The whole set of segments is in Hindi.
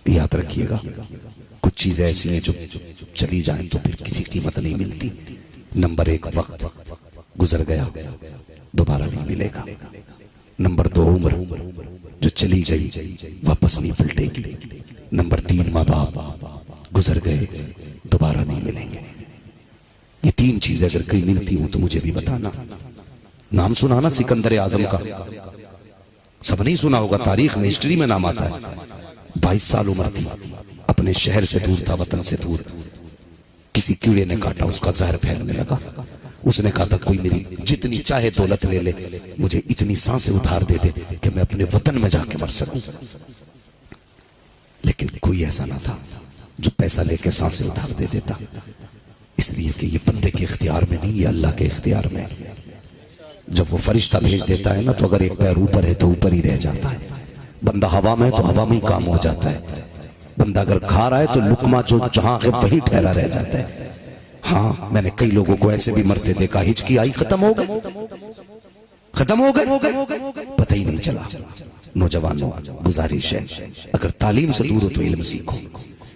याद रखिएगा, कुछ चीजें ऐसी हैं जो चली जाएं तो फिर किसी कीमत नहीं मिलती। नंबर 1, वक्त गुजर गया दोबारा नहीं मिलेगा। नंबर 2, उम्र जो चली गई वापस नहीं पलटेगी। नंबर 3, माँ बाप गुजर गए दोबारा नहीं मिलेंगे। ये 3 चीजें अगर कहीं मिलती हो तो मुझे भी बताना। नाम सुना ना सिकंदर आजम का, सब नहीं सुना होगा, तारीख में हिस्ट्री में नाम आता है। 22 साल उम्र थी, अपने शहर से दूर था, वतन से दूर। किसी कीड़े ने काटा, उसका जहर फैलने लगा। उसने कहा था कोई मेरी जितनी चाहे दौलत ले ले, मुझे इतनी सांसें उधार दे दे कि मैं अपने वतन में जाके मर सकूं। लेकिन कोई ऐसा ना था जो पैसा लेके सांसें उधार दे देता, इसलिए कि ये बंदे के इख्तियार में नहीं, ये अल्लाह के इख्तियार में। जब वो फरिश्ता भेज देता है ना, तो अगर एक पैर ऊपर है तो ऊपर ही रह जाता है, बंदा हवा में है तो हवा में ही काम हो जाता है, बंदा अगर खा रहा है तो लुकमा जो जहां है वही ठहरा रह जाता है। हाँ, मैंने कई लोगों को ऐसे भी मरते देखा, हिचकी आई, खत्म हो गए, खत्म हो गए, पता ही नहीं चला। नौजवानों, गुजारिश है, अगर तालीम से दूर हो तो इल्म सीखो।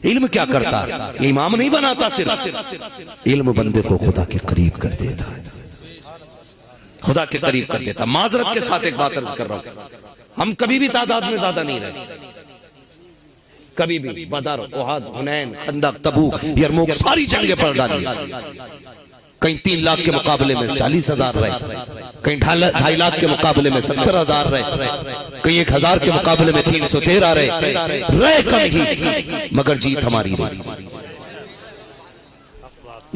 इल्म क्या करता है? इमाम नहीं बनाता, सिर्फ इल्म बंदे को खुदा के करीब कर देता है, खुदा के करीब कर देता। माजरत के साथ एक बात अर्ज कर रहा हूं, हम कभी भी तादाद में ज्यादा नहीं रहे, कभी भी। बदर, उहद, हुनैन, खंदक, तबूक, यरमुक सारी जंगें पड़ डाली। कहीं 3 लाख के मुकाबले में 40,000 रहे, कहीं 2.5 लाख के मुकाबले में 70,000 रहे, कहीं 1,000 के मुकाबले में 313 रहे कम ही, मगर जीत हमारी रही,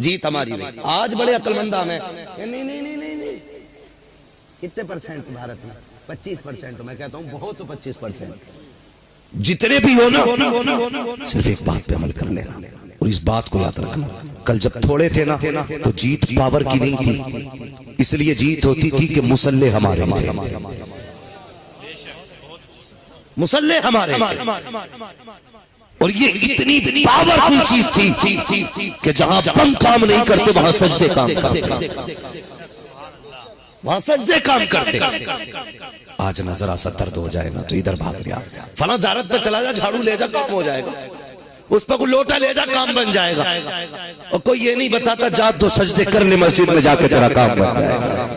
जीत हमारी रही। आज बड़े अक्लमंद हम हैं, नहीं नहीं नहीं नहीं नहीं, कितने परसेंट भारत में? 25%। मैं कहता हूं बहुत, तो 25%। जितने भी हो ना, सिर्फ एक बात पे अमल कर लेना, और इस बात को याद रखना, कल जब थोड़े थे ना तो जीत पावर की नहीं थी, इसलिए जीत होती थी कि मुसल्ले हमारे थे, मुसल्ले हमारे। और ये इतनी पावरफुल चीज थी कि जहां बम काम नहीं करते वहां सजदे काम करते, वहां सजदे काम करते। आज न जरा सा दर्द हो जाए ना तो इधर भाग गया, फला ज़ारत पे चला जा, झाड़ू ले जा, काम हो जाएगा, उस पर कोई लोटा ले जा, काम बन जाएगा। और कोई ये नहीं बताता जा तो सजदे करने मस्जिद में जाके तेरा काम बन जाएगा।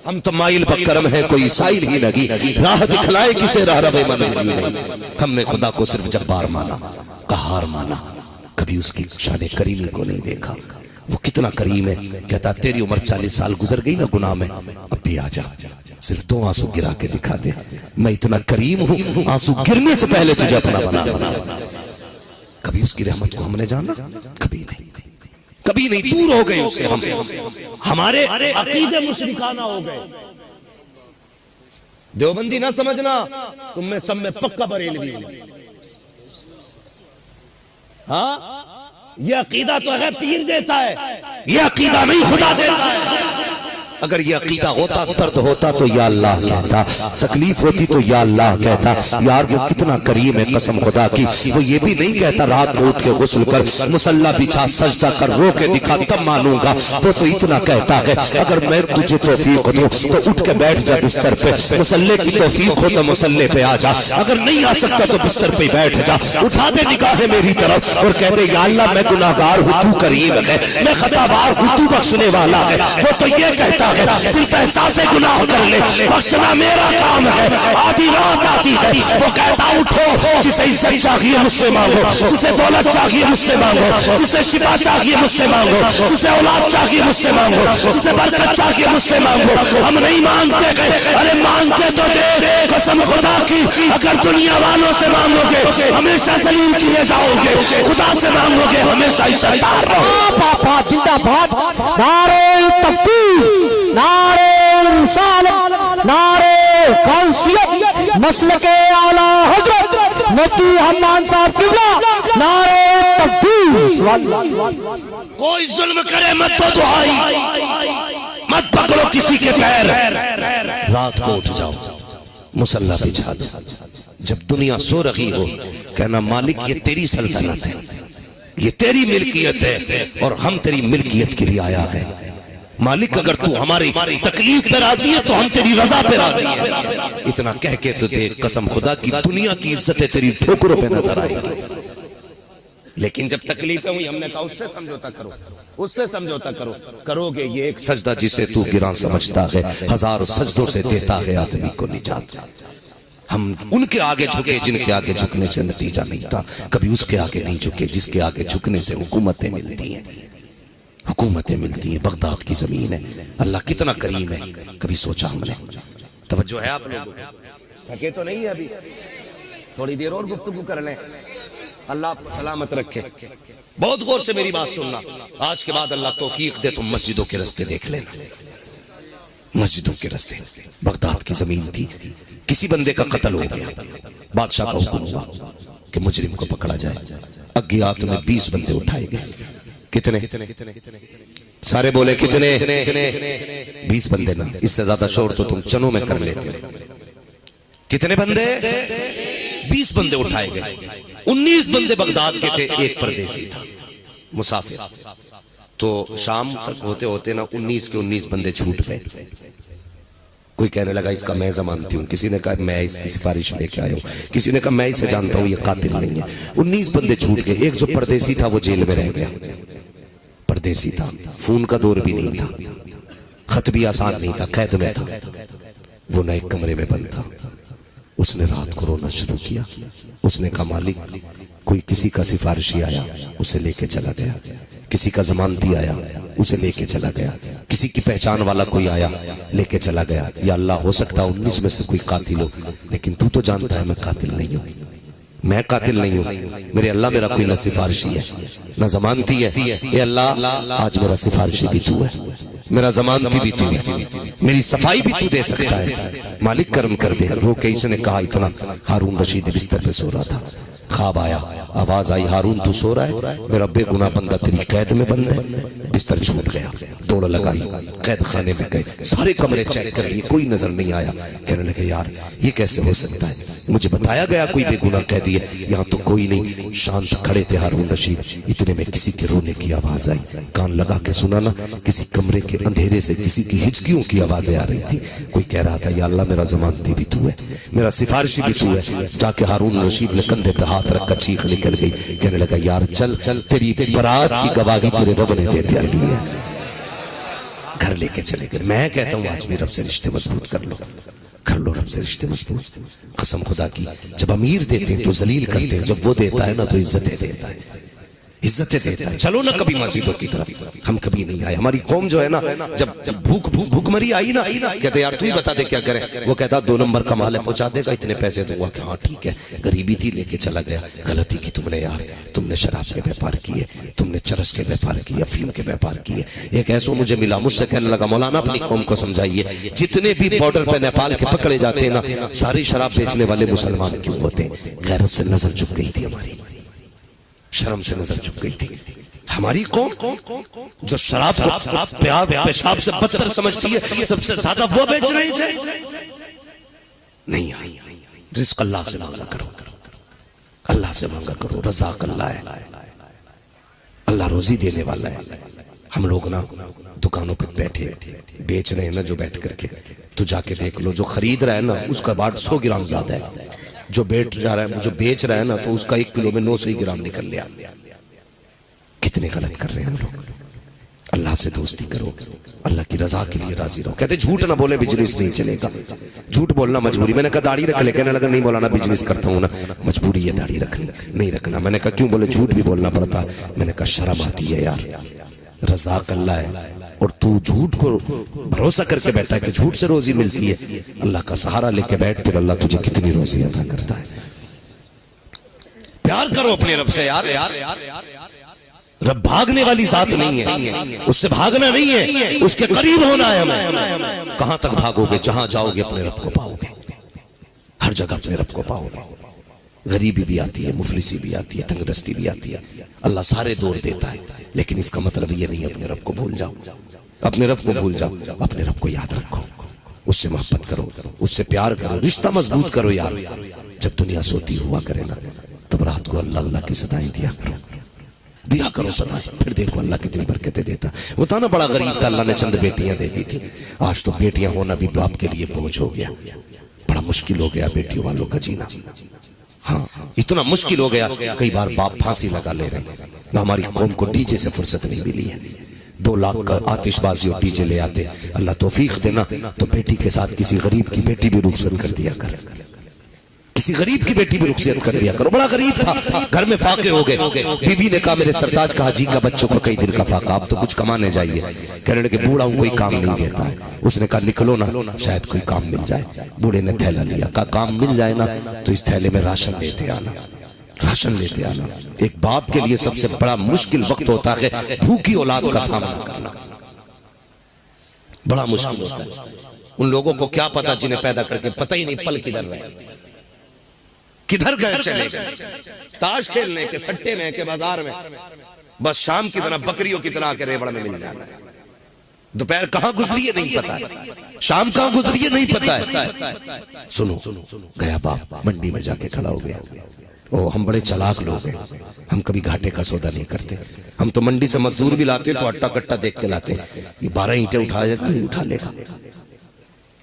हम तो माइल बकरम है, कोई साइल ही लगी, राह दिखलाए किसे राह रवे मंजिल ही नहीं। हमने खुदा को सिर्फ जब्बार माना, कहार माना, कभी उसकी शान करीमी को नहीं देखा। वो कितना करीम है, कहता तेरी उम्र 40 साल गुजर गई ना गुनाह में, अब भी आ जा, सिर्फ 2 आंसू गिरा के दिखा दे, मैं इतना करीम हूं, आंसू गिरने से पहले तुझे अपना बना। कभी उसकी रहमत को हमने जाना? कभी नहीं, कभी नहीं, दूर हो गए उससे हम, हमारे अकीदे मुशरिकाना हो गए। देवबंदी ना समझना, तुम में सब में पक्का बरेलवी। हाँ, ये अकीदा तो है पीर देता है, ये अकीदा नहीं खुदा देता है। अगर ये अकीदा होता, दर्द होता तो या अल्लाह कहता, तकलीफ होती तो या अल्लाह कहता। यार वो कितना करीम है, कसम खुदा की। वो ये भी नहीं कहता रात को उठ के गुस्ल कर, मुसल्ला बिछा, सजदा कर, रो के दिखा तब मानूंगा। वो तो इतना कहता है अगर मैं तुझे तौफीक दूं तो उठ के बैठ जा बिस्तर पे, मुसल्ले की तौफीक हो तो मुसल्ले पे आ जा, अगर नहीं आ सकता तो बिस्तर पे बैठ जा, उठा दे निगाहें मेरी तरफ और कहते या अल्लाह मैं गुनाहगार हूं, तू करीम है, मैं खतावार हूं, तू बख्शने वाला है। वो तो ये कहता सिर्फ एहसास गुनाह कर ले, बख्शना मेरा काम है। आधी रात आती है, वो कहता उठो, जिसे इज्जत चाहिए मुझसे मांगो, जिसे दौलत चाहिए मुझसे मांगो, जिसे शिफा चाहिए मुझसे मांगो, जिसे औलाद चाहिए मुझसे मांगो, जिसे बरकत चाहिए मुझसे मांगो। हम नहीं मांगते गए, अरे मांग के तो दे, कसम खुदा की। अगर दुनिया वालों से मांगोगे हमेशा जलील किए जाओगे, खुदा से मांगोगे हमेशा इज्जतदार रहोगे। पापा जिंदाबाद, नारे तकबीर, नारे रिसालत, नारे कौसियत, मसलके आला हजरत मुफ्ती हम्मान साहब किबला, नारे तकबीर। कोई जुल्म करे मत तो दुआई, मत पकड़ो किसी के पैर, रात को उठ जाओ, मुसल्ला बिछा दो, जब दुनिया सो रही हो कहना मालिक ये तेरी सल्तनत है, ये तेरी मिल्कियत है और हम तेरी मिल्कियत के लिए आया है। मालिक अगर तू हमारी तकलीफ पे राजी है तो हम तेरी रजा पे राजी हैं। इतना कह के तो देख, कसम खुदा की दुनिया की इज्जतें तेरी ठोकरों पे नजर आएगी। लेकिन जब तकलीफें हुई हमने कहा उससे समझौता करो, उससे समझौता करो। करोगे ये एक सजदा जिसे तू गिरा समझता है, हजार सजदों से देता है आदमी को निजात। हम उनके आगे झुके जिनके आगे झुकने से नतीजा नहीं था, कभी उसके आगे नहीं झुके जिसके आगे झुकने से हुकूमतें मिलती हैं। हुकूमतें मिलती हैं, बगदाद की जमीन है, अल्लाह कितना करीम है, कभी सोचा हमने? तवज्जो है आप लोगों को? थके तो नहीं है अभी? थोड़ी देर और गुफ्तगू कर लें। अल्लाह सलामत रखे। बहुत गौर से मेरी बात सुनना, आज के बाद अल्लाह तौफीक दे तुम मस्जिदों के रास्ते देख लेना। मस्जिदों के रास्ते, बगदाद की जमीन थी, किसी बंदे का कत्ल हो गया, बादशाह का हुक्म हुआ कि मुजरिम को पकड़ा जाए। अज्ञात में 20 बंदे उठाए गए। कितने? सारे बोले कितने? 20 बंदे ना, इससे ज्यादा शोर तो तुम चनों में कर लेते हो। कितने बंदे? 20 बंदे उठाए गए। 19 बंदे बगदाद के थे, एक परदेसी था मुसाफिर। तो शाम तक होते होते ना 19 के 19 बंदे छूट गए। कोई कहने लगा इसका मैं जमानती हूँ, किसी ने कहा मैं इसकी सिफारिश लेके आया हूँ, किसी ने कहा मैं इसे जानता हूँ ये कातिल नहीं है। 19 बंदे छूट गए। एक जो परदेसी था वो जेल में रह गया। परदेसी था, फोन का दौर भी नहीं था, खत भी आसान नहीं था, कैद में था। वो ना एक कमरे में बंद था। उसने रात को रोना शुरू किया। उसने कहा मालिक कोई किसी का सिफारिशी आया उसे लेके चला गया, किसी का जमानती आया उसे लेके चला गया, किसी की पहचान वाला कोई आया लेके चला गया। या अल्लाह हो सकता है 19 में से कोई कातिल हो, लेकिन तू तो जानता है मैं कातिल नहीं हूँ, मैं कातिल नहीं हूँ। मेरे अल्लाह मेरा कोई न सिफारिशी है न जमानती है। ये अल्लाह आज मेरा सिफारिशी भी तू है, मेरा जमानती भी तू है, मेरी सफाई भी तू दे सकता है, मालिक करम कर दे। रोके इसने कहा इतना। हारून रशीद बिस्तर पे सो रहा था, ख्वाब आया, आवाज आई हारून तू सो रहा है, मेरा बेगुनाह बंदा तेरी कैद में बंद है। बिस्तर छूट गया, दौड़ लगाई, कैद खाने में गए, सारे कमरे चेक कर लिए, कोई नजर नहीं आया। कहने लगे यार ये कैसे हो सकता है, मुझे बताया गया कोई बेगुनाह कैदी है, यहाँ तो कोई नहीं। शांत खड़े थे हारून रशीद। इतने में किसी के रोने की आवाज आई। कान लगा के सुना ना, किसी कमरे के अंधेरे से किसी की हिचकियों की आवाजें आ रही थी। कोई कह रहा था या अल्लाह मेरा जमानती भी तू है, मेरा सिफारिशी भी तू है। जाके हारून रशीद ने कंधे पे हाथ रखकर चीख निकल गई। कहने लगा यार चल, तेरी बरात की गवाही तेरे रब ने दे दी है। घर लेके चले गए। मैं कहता हूँ आज भी रब से रिश्ते मजबूत कर लो, कर लो रब से रिश्ते मजबूत। कसम खुदा की, जब अमीर देते हैं तो जलील करते हैं, जब वो देता है ना तो इज्जतें देता है, इज्जतें देता है। चलो ना कभी मस्जिदों की तरफ, हम कभी नहीं आए। हमारी कौम जो है ना, जब भूखमरी आई ना, कहते यार तू ही बता दे क्या करें। वो कहता 2 नंबर कमा ले, पहुंचा देगा, इतने पैसे दूंगा। हाँ ठीक है, गरीबी थी लेके चला गया। गलती की तुमने यार, तुमने शराब के व्यापार किए, तुमने चरस के व्यापार किए, अफीम के व्यापार किए। एक ऐसा मुझे मिला, मुझसे कहने लगा मौलाना अपनी कौम को समझाइए, जितने भी बॉर्डर पे नेपाल के पकड़े जाते हैं ना, सारी शराब बेचने वाले मुसलमान क्यों होते हैं? गैरत से नजर झुक गई थी हमारी, शर्म से नजर झुक गई थी हमारी कौम। जो शराब को पेशाब से बदतर समझती है, सबसे ज्यादा वो बेच रही थे। नहीं, रिस्क अल्लाह से मांगा करो, अल्लाह से मांगा करो। रज़ाक अल्लाह है, अल्लाह रोजी देने वाला है। हम लोग ना दुकानों पे बैठे बेच रहे हैं ना, जो बैठ करके, तो जाके देख लो, जो खरीद रहा है ना उसका बाट 100 ग्राम ज्यादा है, जो बैठ जा रहा है, जो बेच रहा है ना, तो उसका 1 किलो में 900 ग्राम निकल लिया। कितने गलत कर रहे हैं हम लोग। अल्लाह से दोस्ती करो, अल्लाह की रजा के लिए राजी रहो। कहते झूठ ना बोले बिजनेस नहीं चलेगा, झूठ बोलना मजबूरी। मैंने कहा दाढ़ी रख ले, कहने लगा नहीं बोलाना, बिजनेस करता हूँ ना, मजबूरी है दाढ़ी रखनी, नहीं रखना। मैंने कहा क्यों? बोले झूठ भी बोलना पड़ता है। मैंने कहा शर्म आती है यार, रज़ाक अल्लाह है और तू झूठ को भरोसा करके बैठा है कि झूठ से रोजी मिलती है। अल्लाह का सहारा लेके बैठ, फिर अल्लाह तुझे कितनी रोजी अता करता है। प्यार करो अपने रब से यार। रब भागने वाली जात नहीं है, उससे भागना नहीं है, उसके करीब होना है हमें। कहां तक भागोगे? जहां जाओगे अपने रब को पाओगे, हर जगह अपने रब को पाओगे। गरीबी भी आती है, मुफलिसी भी आती है, तंगदस्ती भी आती है, अल्लाह सारे दौर देता है। लेकिन इसका मतलब ये नहीं अपने रब को भूल जाओ, अपने रब को भूल जाओ, अपने रब को याद रखो, उससे मोहब्बत करो, उससे प्यार करो, रिश्ता मजबूत करो यार। जब दुनिया सोती हुआ करे ना, तब रात को अल्लाह अल्लाह की सदाएं दिया करो, दिया करो सदाएं, फिर देखो अल्लाह कितनी बरकतें देता। वो था ना बड़ा गरीब था, अल्लाह ने चंद बेटियां दे दी थी। आज तो बेटियां होना भी बाप के लिए बोझ हो गया, बड़ा मुश्किल हो गया बेटियों वालों का जीना। हाँ, इतना मुश्किल हो गया, कई बार बाप फांसी लगा ले रहे। ना हमारी कौम को डीजे से फुर्सत नहीं मिली है। 2 लाख का आतिशबाजी और डीजे ले आते। अल्लाह तौफीक देना तो बेटी के साथ किसी गरीब की बेटी भी रुखसत कर दिया कर, किसी गरीब की बेटी भी रुखसत कर दिया करो। बड़ा गरीब था, घर में फाके हो गए। बीवी ने कहा मेरे सरताज का हाजी का बच्चों का कई दिन का फाका, आप तो कुछ कमाने जाइए। कहने लगे बूढ़ा हूं, कोई काम नहीं देता है। उसने कहा निकलो ना, शायद कोई काम मिल जाए। बूढ़े ने थैला लिया, कहा काम मिल जाए ना तो इस थैले में राशन लेते आना, राशन लेते आना। एक बाप के लिए सबसे बड़ा मुश्किल वक्त होता है भूखी औलाद का सामना करना, बड़ा मुश्किल होता है। उन लोगों को क्या पता जिन्हें पैदा करके पता ही नहीं पल किधर रहे, किधर गए चले गए, ताश खेलने के, सट्टे में के, बाजार में, बस शाम की तरह बकरियों की तरह के रेवड़ में मिल जाना। दोपहर कहां गुजरी है नहीं पता है, शाम कहां गुजरी है नहीं पता है। सुनो, गया बाप मंडी में जाके खड़ा हो गया। ओ हम बड़े चालाक लोग हैं, हम कभी घाटे का सौदा नहीं करते। हम तो मंडी से मजदूर भी लाते तो अट्टा कट्टा देख के लाते। ये 12 ईंटें उठाएगा नहीं उठा लेगा,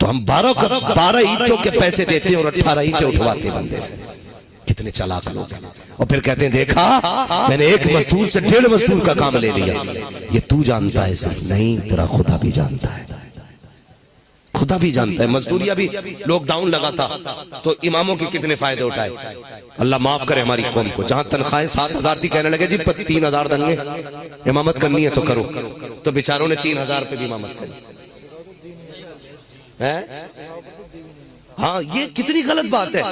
तो हम 12 ईंटों के पैसे देते और 18 ईंटें उठवाते बंदे से। कितने चालाक लोग हैं। और फिर कहते हैं देखा मैंने एक मजदूर से 1.5 मजदूर का काम ले लिया। ये तू जानता है सिर्फ, नहीं तेरा खुदा भी जानता है, खुदा भी जानता है। मजदूरिया भी लॉकडाउन लगा था तो इमामों के कितने फायदे उठाए। अल्लाह माफ करे हमारी कौम को, जहां तनख्वाहें 7,000 थी कहने लगे जी 3,000 देंगे, इमामत करनी है तो करो। तो बेचारों ने 3,000 पे भी इमामत करी है। हाँ, ये कितनी गलत बात है।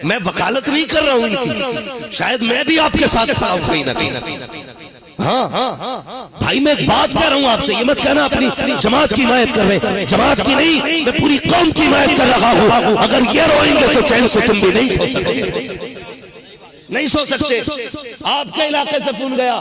मैं वकालत नहीं कर रहा हूं इनकी, शायद मैं भी आपके साथ खड़ा हूं कहीं ना कहीं। हाँ भाई, मैं एक बात कह रहा हूं आपसे, ये मत कहना अपनी जमात की हिमायत कर रहे, जमात की नहीं, मैं पूरी कौम की हिमायत कर रहा हूं। अगर ये रोएंगे तो चैन से तुम भी नहीं सो सकते, नहीं सो सकते। आपके इलाके से फोन गया,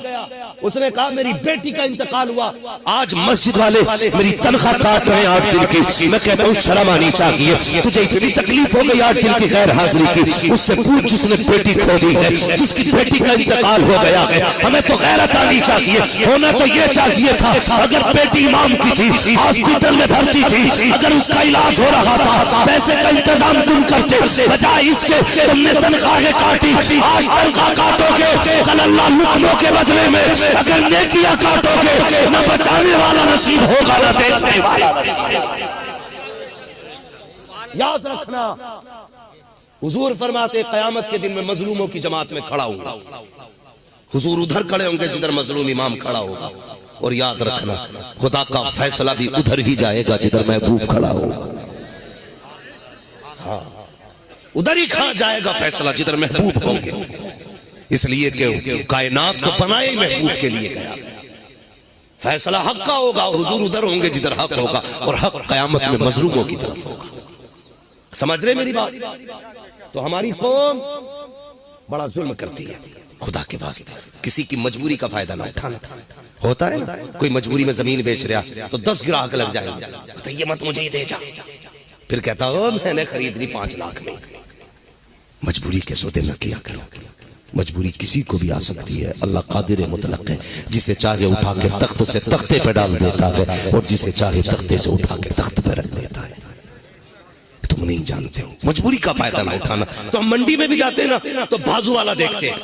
उसने कहा मेरी बेटी का इंतकाल हुआ, आज मस्जिद वाले मेरी तनख्वाह काट रहे हैं 8 दिन की। मैं कहता हूँ शर्म आनी चाहिए, तुझे इतनी तकलीफ हो गई 8 दिन की गैर हाजिरी की, उससे पूछ जिसने बेटी खो दी है, जिसकी बेटी का इंतकाल हो गया है। हमें तो गैरत आनी चाहिए। होना तो ये चाहिए था, अगर बेटी इमाम की थी, हॉस्पिटल में भर्ती थी, अगर उसका इलाज हो रहा था, पैसे का इंतजाम तुम करते, बजाय इसके तुमने तनख्वाहें काटी। आज तनख्वाह काटोगे, कल अल्लाह लुत्फों के बदले में अगर नेकियां काटोगे, न बचाने वाला नसीब होगा न देखने वाला। याद रखना, हुजूर फरमाते क़यामत के दिन में मजलूमों की जमात में खड़ा हूंगा। हुजूर उधर खड़े होंगे जिधर मजलूम इमाम खड़ा होगा। और याद रखना, खुदा का फैसला भी उधर ही जाएगा जिधर महबूब खड़ा होगा। हाँ, उधर ही खा जाएगा फैसला जिधर महबूब होंगे। इसलिए कि कायनात को बनाए महबूब के लिए गया, फैसला हक का होगा और हुजूर उधर होंगे जिधर हक होगा, और हक कयामत में मजलूमों की तरफ होगा। समझ रहे मेरी बात? तो हमारी कौम बड़ा जुल्म करती है। खुदा के वास्ते किसी की मजबूरी का फायदा ना उठाना। होता है ना, कोई मजबूरी में जमीन बेच रहा तो 10 ग्राहक लग जाएंगे, तो ये मत मुझे ही दे जा, फिर कहता हो मैंने खरीद ली 5 लाख में। मजबूरी के सौदे न किया करो, मजबूरी किसी को भी आ सकती है। अल्लाह कादिर मुतलक है, जिसे चाहे उठा के तख्त से तख्ते पे डाल देता है और जिसे चाहे तख्ते से उठा के तख्त पे रख देता है। तुम नहीं जानते हो, मजबूरी का फायदा ना उठाना। तो हम मंडी में भी जाते हैं ना तो बाजू वाला देखते हैं,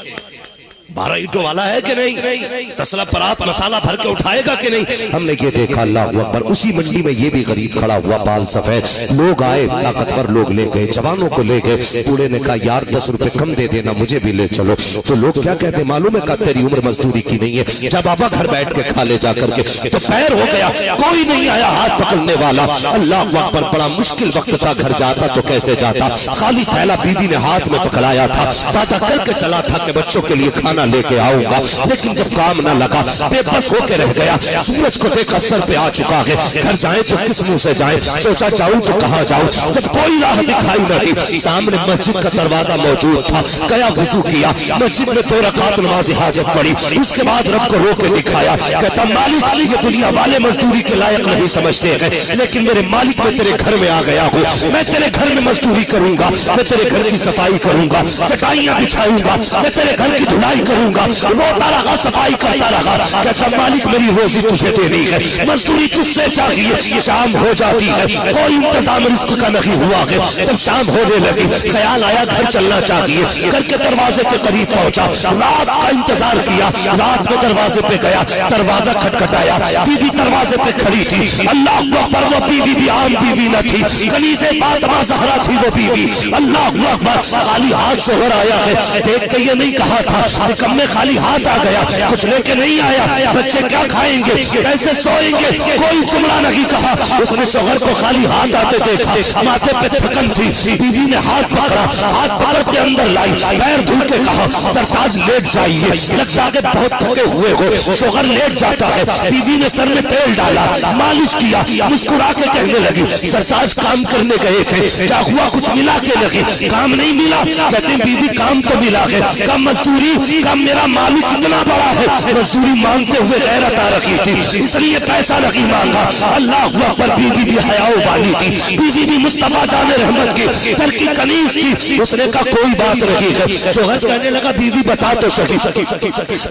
12 ईंटों वाला है कि नहीं, तसला परात मसाला भर के उठाएगा कि नहीं। हमने ये देखा, अल्लाह अकबर, उसी मंडी में ये भी गरीब खड़ा हुआ, बाल सफेद। लोग आए, ताकतवर लोग ले गए, जवानों को ले गए। बूढ़े ने कहा यार 10 रुपए कम दे देना, मुझे भी ले चलो। तो लोग क्या कहते मालूम है, का तेरी उम्र मजदूरी की नहीं है, जब बाबा घर बैठ के खा ले जा करके। तो पैर हो गया, कोई नहीं आया हाथ पकड़ने वाला। अल्लाह अकबर, बड़ा मुश्किल वक्त था, घर जाता तो कैसे जाता, खाली थैला बीवी ने हाथ में पकड़ाया था, वादा करके चला था कि बच्चों के लिए खाना लेके आऊंगा। लेकिन जब काम न लगा, बेबस होके रह गया। सूरज को देखा सर पे आ चुका है, घर जाए तो किस मुंह से जाए, सोचा जाऊं तो कहां जाऊं। जब कोई राह दिखाई न दी, सामने मस्जिद का दरवाजा मौजूद था, गया वुजू किया, मस्जिद में 2 रकात नमाज हाजत पड़ी। उसके बाद रब को रोके दिखाया, कहता मालिक ये दुनिया वाले मजदूरी के लायक नहीं समझते हैं, लेकिन मेरे मालिक मैं तेरे घर में आ गया हूँ, मैं तेरे घर में मजदूरी करूंगा, मैं तेरे घर की सफाई करूंगा, चटाइयां बिछाऊंगा, मैं तेरे घर की धुलाई करूंगा। रोता रहा, सफाई करता रहा, कहता मालिक मेरी रोजी तुझे देनी है, मजदूरी तुझसे चाहिए। शाम हो जाती है, कोई इंतजाम रिस्क का नहीं हुआ है। जब शाम होने लगी, ख्याल आया घर चलना चाहिए। घर के दरवाजे के करीब पहुंचा, रात का इंतजार किया। रात में दरवाजे पे गया, दरवाजा खटखटाया, बीवी दरवाजे पे खड़ी थी। अल्लाह अकबर, वो बीवी भी आम बीवी न थी, कनीज़े फातिमा ज़हरा थी वो बीवी। अल्लाह अकबर, खाली हाथ शोहर आया है। देख के ये नहीं कहा था निकम्मे खाली हाथ आ गया, कुछ लेके नहीं आया, बच्चे क्या खाएंगे, कैसे सोएंगे, कोई जुमला नहीं कहा। उसने शोहर को खाली हाथ आते देखा, माथे पे थकन थी। बीवी ने हाथ पकड़ा, हाथ पकड़ के अंदर लाई, पैर धुल के कहा सरताज लेट जाइए, लगता है बहुत थके हुए हो। शोहर लेट जाता है। बीवी ने सर में तेल डाला, मालिश किया, मुस्कुरा के कहने लगी सरताज काम करने गए थे, क्या हुआ, कुछ मिला के लगे, काम नहीं मिला। कहते बीवी काम तो मिला है, कम मजदूरी, कम मेरा मालिक इतना बड़ा है, मजदूरी मांगते हुए गैरत आ रही थी, इसलिए पैसा नहीं मांगा। अल्लाह अकबर, बीवी भी हयाओ वाली थी, बीवी भी मुस्तफा जाने रहमत की दर की कनीज थी। उसने कहा कोई बात नहीं है। शोहर कहने लगा बीवी बता तो सही,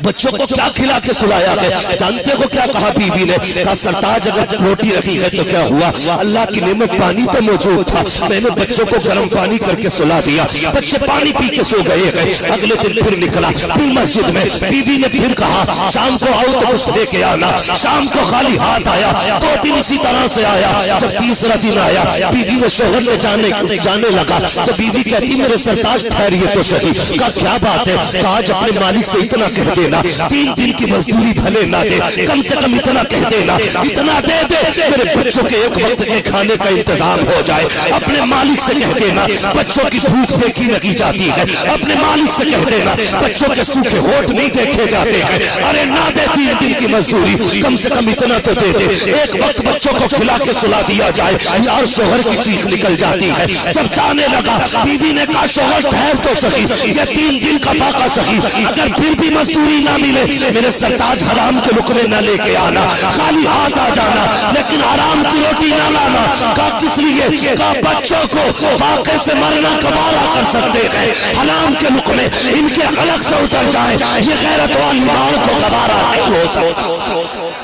बच्चों को क्या खिला के सुलाया है, जानते हो क्या कहा बीवी ने? कहा सरताज अगर रोटी रखी है तो क्या हुआ, अल्लाह की नेमत पानी तो मौजूद था, मैंने बच्चों को गर्म पानी करके सुला दिया, बच्चे पानी पी के सो गए हैं। अगले दिन फिर निकला, फिर मस्जिद में बीवी ने फिर कहा शाम को आओ तो कुछ लेके आना। शाम को खाली हाथ आया, 2 दिन इसी तरह से आया। जब तीसरा दिन आया, बीवी ने शोहर में जाने लगा तो बीवी कहती मेरे सरताज ठहरिए तो सही। कहा क्या बात है? कहा आज अपने मालिक से इतना कह देना, 3 दिन की मजदूरी भले ना दे, कम से कम इतना कह देना, इतना दे दे मेरे बच्चों के एक वक्त के खाने का इंतजाम हो जाए। अपने मालिक से कह देना बच्चों की भूख देखी नहीं जाती है, अपने मालिक से कह देना बच्चों के सूखे होठ नहीं देखे जाते हैं। अरे ना दे 3 दिन की मजदूरी, कम से कम इतना तो दे दे, एक वक्त बच्चों को खिला के सुला दिया जाए। यार शोहर की चीख निकल जाती है। जब जाने लगा, बीवी ने कहा शोहर ठहर तो सही, ये 3 दिन का फाका सही, अगर फिर भी मजदूरी ना मिले मेरे सरताज हराम के रुकने न लेके आना, खाली हाथ आ जाना, लेकिन हराम की रोटी ना लाना। कहा किस लिए? कहा बच्चों को फाके से मरना गवारा कर सकते हैं, हराम के रुकने इनके अलग से उतर जाए, ये गैरत वाली मां को गवारा नहीं हो सकता।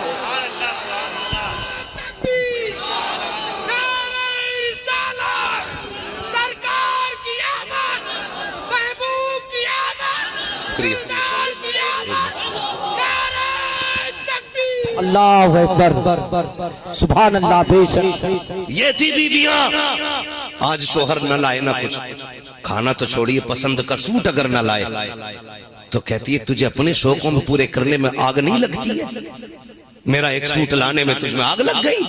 अल्लाह अकबर, सुभान अल्लाह, बेशक। ये थी बीवियां। आज शोहर न लाए ना कुछ, खाना तो छोड़िए, पसंद का सूट अगर न लाए तो कहती है तुझे अपने शौकों में पूरे करने में आग नहीं लगती है, मेरा एक सूट लाने में तुझमें आग लग गई।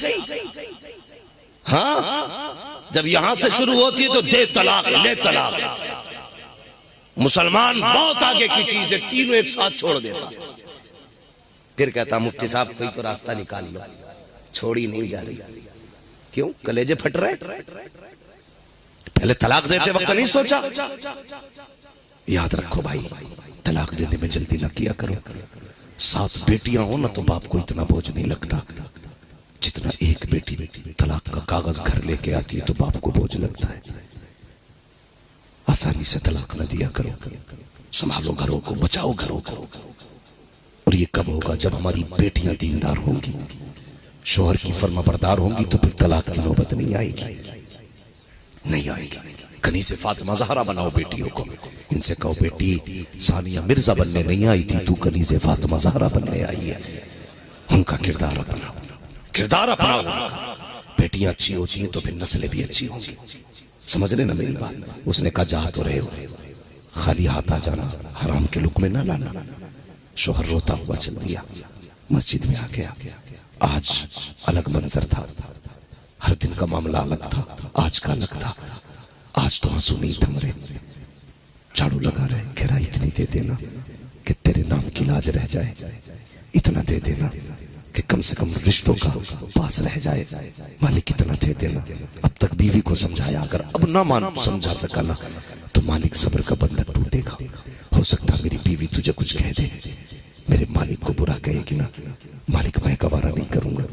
हाँ, जब यहां से शुरू होती है तो दे तलाक, ले तलाक। मुसलमान बहुत आगे की चीज है, तीनों एक साथ छोड़ देता। फिर कहता मुफ्ती साहब कोई तो रास्ता निकाल लो, छोड़ी नहीं जा रही। क्यों? कलेजे फट रहे। पहले तलाक देते वक्त नहीं सोचा? याद रखो भाई, तलाक देने में जल्दी न किया करो। 7 बेटियां हो ना तो बाप को इतना बोझ नहीं लगता जितना एक बेटी तलाक का कागज घर लेके आती है तो बाप को बोझ लगता है। आसानी से तलाक न दिया करो, संभालो घरों को, बचाओ घरों को। और ये कब होगा? जब हमारी बेटियां दीनदार होंगी, शोहर की फर्माबरदार होंगी, तो फिर तलाक की नौबत नहीं आएगी, नहीं आएगी। कनीज़े फातिमा ज़हरा बनाओ बेटियों को, इनसे कहो बेटी सानिया मिर्जा बनने नहीं आई थी, तू कनीज़े फातिमा ज़हरा बनने आई है। उनका किरदार अपनाओ, किरदार अपनाओ। बेटियां अच्छी होती हैं तो फिर नस्लें भी अच्छी होंगी। समझ रहे ना मेरी बात? उसने कहा जा तो रहे हो, खाली हाथ आ जाना, हराम के लुक में ना लाना। शोहर रोता हुआ चल दिया, मस्जिद में आ गया। आज अलग मंजर था, हर दिन का मामला अलग था, आज का अलग था। आज तो आंसू नहीं थम रहे, झाड़ू लगा रहे, घेरा इतनी दे देना कि तेरे नाम की लाज रह जाए, इतना दे देना कि कम से कम रिश्तों का पास रह जाए। मालिक इतना दे देना। अब तक बीवी को समझाया, अगर अब ना मान समझा सका ना तो मालिक सब्र का बंधन टूटेगा। हो सकता मेरी बीवी तुझे कुछ कह दे, मेरे मालिक को बुरा कहेगी ना, मालिक मैं गवारा नहीं करूंगा,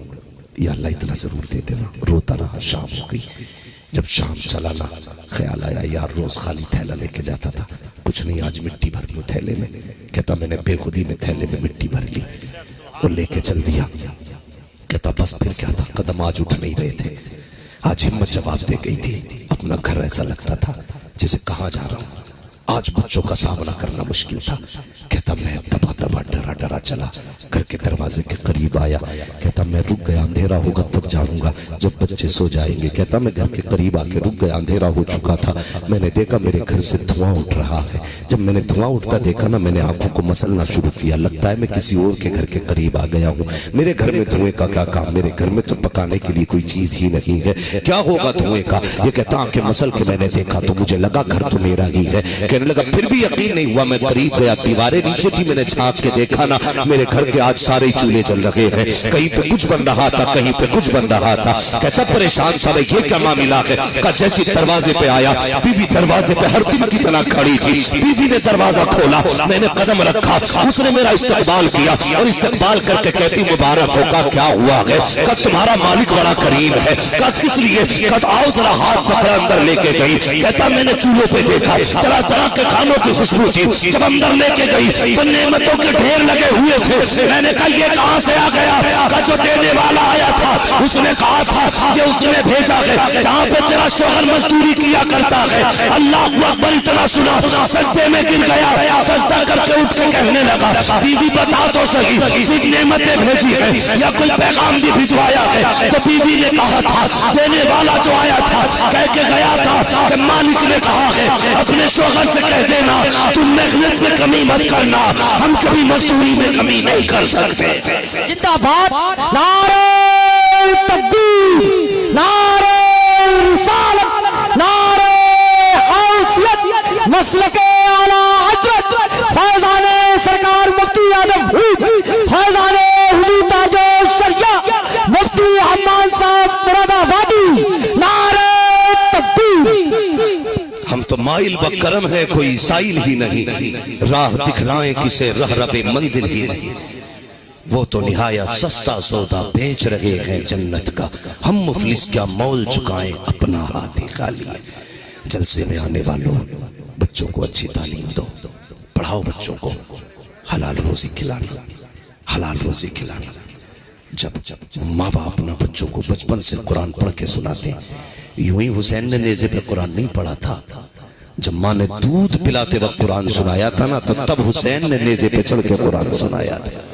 या अल्लाह इतना जरूर दे देना। रोता रहा, शाम हो गई। जब शाम चला ना, ख्याल आया यार रोज खाली थैला लेके जाता था, कुछ नहीं, आज मिट्टी भर लूं थैले में। कहता मैंने बेखुदी में थैले में मिट्टी भर ली और लेके चल दिया। कहता बस फिर क्या था, कदम आज उठ नहीं रहे थे। आज हिम्मत जवाब दे गई थी। अपना घर ऐसा लगता था जैसे कहाँ जा रहा हूं। आज बच्चों का सामना करना मुश्किल था। कहता मैं दबा दबा डरा डरा चला, घर के दरवाजे के करीब आया। कहता मैं रुक गया, अंधेरा होगा तब जाऊंगा जब बच्चे सो जाएंगे। कहता मैं घर के करीब आके रुक गया, अंधेरा हो चुका था। मैंने देखा मेरे घर से धुआं उठ रहा है। जब मैंने धुआं उठता देखा ना, मैंने आंखों को मसलना शुरू किया। लगता है मैं किसी और के घर के करीब आ गया हूँ। मेरे घर में धुएं का क्या काम, मेरे घर में तो पकाने के लिए कोई चीज ही नहीं है, क्या होगा धुएं का। ये कहता आंखें मसल के मैंने देखा तो मुझे लगा घर तो मेरा ही है। कहने लगा फिर भी यकीन नहीं हुआ। मैं करीब गया, दीवारें नीचे थी, मैंने झांक के देखा ना, मेरे घर के आज सारे चूल्हे जल रहे हैं। कहीं पे कुछ बन रहा था, कहीं पे कुछ बन रहा था। कहता परेशान था मैं, ये क्या मामला है। का जैसे दरवाजे पे आया, बीवी दरवाजे पे हर दिन की तरह खड़ी थी। बीवी ने दरवाजा खोला, मैंने कदम रखा, उसने मेरा इस्तकबाल किया और इस्तकबाल करके कहती मुबारक हो। का क्या हुआ है। का तुम्हारा मालिक बड़ा करीम है। का किस लिए। का आओ जरा हाथ पकड़ा अंदर लेके गई। कहता मैंने चूल्हों पे देखा, तरह तरह के खानों की खुशबू थी। जब अंदर लेके गई तो नेमतों के ढेर लगे हुए थे। मैंने कहा ये कहां से आ गया। का जो देने वाला आया था उसने कहा था ये उसने भेजा है, जहां पे तेरा शोहर मजदूरी किया करता है। अल्लाह अकबर इतना सुना, सजदे में गिर गया। सजदा करके उठ के कहने लगा बीवी बता तो सही, सिर्फ नेमतें भेजी है या कोई पैगाम भी भिजवाया है। तो बीवी ने कहा था देने वाला जो आया था कह के गया था कि मालिक ने कहा है अपने शोहर से कह देना तुम मेहनत में कमी मत करना, हम कभी मजदूरी में कमी नहीं कर सकते। जिंदाबाद। नारे तकबीर, नारे रिसालत, नारे हौसलत, मसलके आला हजरत फैजाने सरकार मुफ्ती आजम फैजाने हुजूर ताजो शरिया मुफ्ती हम्मान साहब मुरादाबादी। नारे तकबीर। हम तो माइल व करम है कोई साइल ही नहीं, राह दिखलाएं किसे रह रबे मंजिल ही नहीं। वो तो निहाया सस्ता सौदा बेच रहे हैं जन्नत का, हम मुफलिस क्या मोल चुकाएं अपना हाथ ही खाली है। जलसे में आने वालों बच्चों को अच्छी तालीम दो, पढ़ाओ बच्चों को, हलाल रोजी खिलाना, हलाल रोजी खिलाना। जब माँ बाप अपना बच्चों को बचपन से कुरान पढ़ के सुनाते, यूं ही हुसैन ने नेज़े पे कुरान नहीं पढ़ा था। जब माँ ने दूध पिलाते वक्त कुरान सुनाया था ना, तो तब हुसैन ने नेज़े पे चढ़ के कुरान सुनाया था।